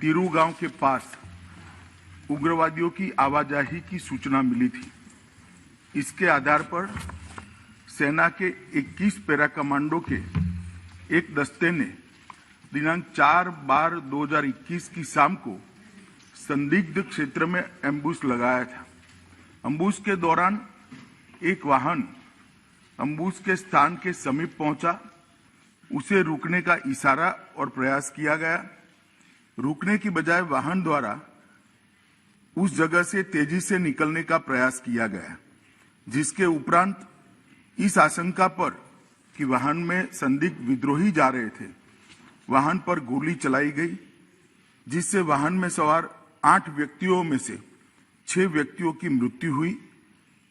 तिरू गांव के पास उग्रवादियों की आवाजाही की सूचना मिली थी। इसके आधार पर सेना के 21 पैरा कमांडो के एक दस्ते ने दिनांक 4/12/2021 की शाम को संदिग्ध क्षेत्र में एम्बुश लगाया था। एम्बुश के दौरान एक वाहन एम्बुश के स्थान के समीप पहुंचा। उसे रुकने का इशारा और प्रयास किया गया। रुकने की बजाय वाहन द्वारा उस जगह से तेजी से निकलने का प्रयास किया गया, जिसके उपरांत इस आशंका पर कि वाहन में संदिग्ध विद्रोही जा रहे थे, वाहन पर गोली चलाई गई, जिससे वाहन में सवार 8 व्यक्तियों में से 6 व्यक्तियों की मृत्यु हुई।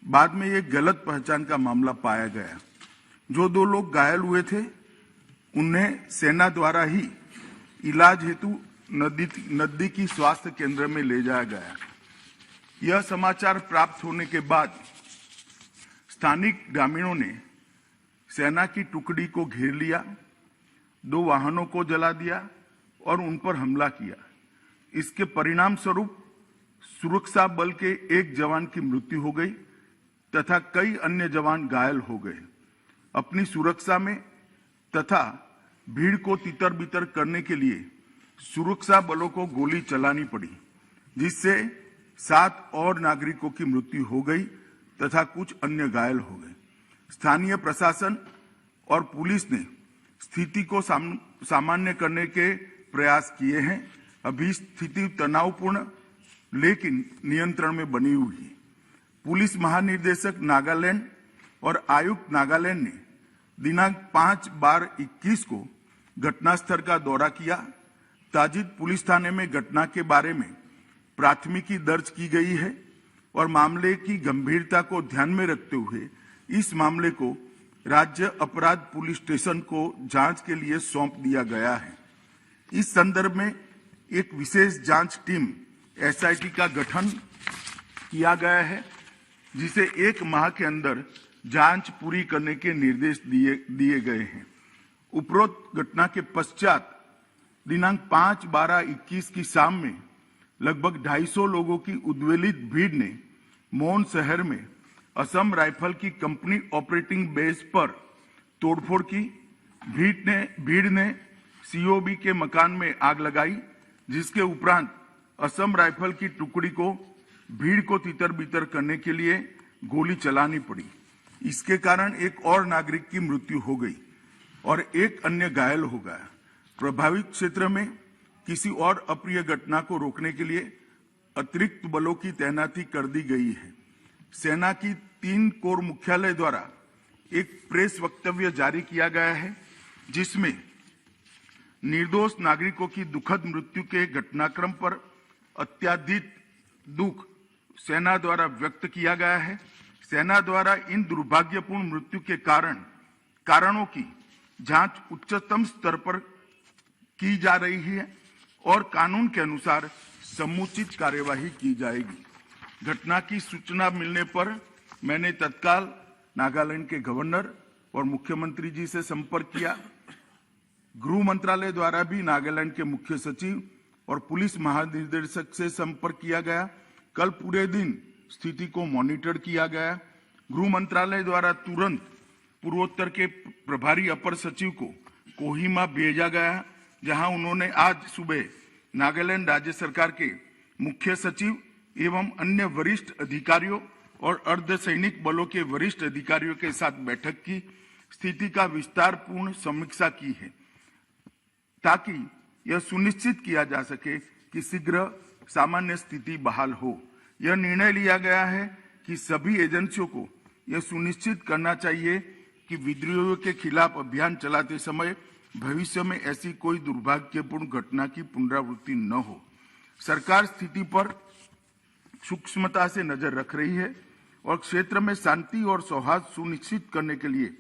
बाद में एक गलत पहचान का मामला पाया गया। जो 2 लोग घायल हुए थे उन्हें सेना द्वारा ही इलाज हेतु नजदीकी स्वास्थ्य केंद्र में ले जाया गया। यह समाचार प्राप्त होने के बाद स्थानिक ग्रामीणों ने सेना की टुकड़ी को घेर लिया, 2 वाहनों को जला दिया और उन पर हमला किया। इसके परिणाम स्वरूप सुरक्षा बल के एक जवान की मृत्यु हो गई तथा कई अन्य जवान घायल हो गए। अपनी सुरक्षा में तथा भीड़ को तितर-बितर करने के लिए सुरक्षा बलों को गोली चलानी पड़ी, जिससे 7 और नागरिकों की मृत्यु हो गई तथा कुछ अन्य घायल हो गए। स्थानीय प्रशासन और पुलिस ने स्थिति को सामान्य करने के प्रयास किए हैं। अभी स्थिति तनावपूर्ण लेकिन नियंत्रण में बनी हुई है। पुलिस महानिदेशक नागालैंड और आयुक्त नागालैंड ने दिनांक 5/12/21 को घटनास्थल का दौरा किया। ताजिद पुलिस थाने में घटना के बारे में प्राथमिकी दर्ज की गई है और मामले की गंभीरता को ध्यान में रखते हुए इस मामले को राज्य अपराध पुलिस स्टेशन को जांच के लिए सौंप दिया गया है। इस संदर्भ में एक विशेष जांच टीम SIT का गठन किया गया है, जिसे 1 माह के अंदर जांच पूरी करने के निर्देश दिए गए हैं। उपरोक्त घटना के पश्चात दिनांक 5/12/21 की शाम में लगभग 250 लोगों की उद्वेलित भीड़ ने मोन शहर में असम राइफल की कंपनी ऑपरेटिंग बेस पर तोड़फोड़ की। भीड़ ने COB के मकान में आग लगाई, जिसके उपरांत असम राइफल की टुकड़ी को भीड़ को तितर-बितर करने के लिए गोली चलानी पड़ी। इसके कारण एक और नागरिक की मृत्यु हो गई और एक अन्य घायल हो गया। प्रभावित क्षेत्र में किसी और अप्रिय घटना को रोकने के लिए अतिरिक्त बलों की तैनाती कर दी गई है। सेना की 3 कोर मुख्यालय द्वारा एक प्रेस वक्तव्य जारी किया गया है, जिसमें निर्दोष नागरिकों की दुखद मृत्यु के घटनाक्रम पर अत्यधिक दुख सेना द्वारा व्यक्त किया गया है। सेना द्वारा इन दुर्भाग्यपूर्ण मृत्यु के कारणों की जांच उच्चतम स्तर पर की जा रही है और कानून के अनुसार समुचित कार्यवाही की जाएगी। घटना की सूचना मिलने पर मैंने तत्काल नागालैंड के गवर्नर और मुख्यमंत्री जी से संपर्क किया। गृह मंत्रालय द्वारा भी नागालैंड के मुख्य सचिव और पुलिस महानिदेशक से संपर्क किया गया। कल पूरे दिन स्थिति को मॉनिटर किया गया। गृह मंत्रालय द्वारा तुरंत पूर्वोत्तर के प्रभारी अपर सचिव को कोहिमा भेजा गया, जहां उन्होंने आज सुबह नागालैंड राज्य सरकार के मुख्य सचिव एवं अन्य वरिष्ठ अधिकारियों और अर्धसैनिक बलों के वरिष्ठ अधिकारियों के साथ बैठक की। स्थिति का विस्तारपूर्ण समीक्षा की है, ताकि यह सुनिश्चित किया जा सके कि शीघ्र सामान्य स्थिति बहाल हो। यह निर्णय लिया गया है कि सभी एजेंसियों को यह सुनिश्चित करना चाहिए कि विद्रोहियों के खिलाफ अभियान चलाते समय भविष्य में ऐसी कोई दुर्भाग्यपूर्ण घटना की पुनरावृत्ति न हो। सरकार स्थिति पर सूक्ष्मता से नजर रख रही है और क्षेत्र में शांति और सौहार्द सुनिश्चित करने के लिए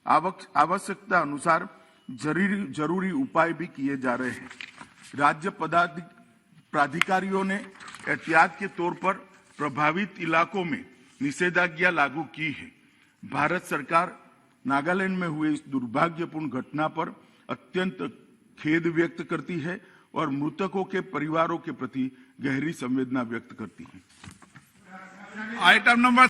आवश्यकता अनुसार जरूरी उपाय भी किए जा रहे हैं। राज्य प्राधिकारियों ने एहतियात के तौर पर प्रभावित इलाकों में निषेधाज्ञा लागू की है। भारत सरकार नागालैंड में हुए इस दुर्भाग्यपूर्ण घटना पर अत्यंत खेद व्यक्त करती है और मृतकों के परिवारों के प्रति गहरी संवेदना व्यक्त करती हैं। Item number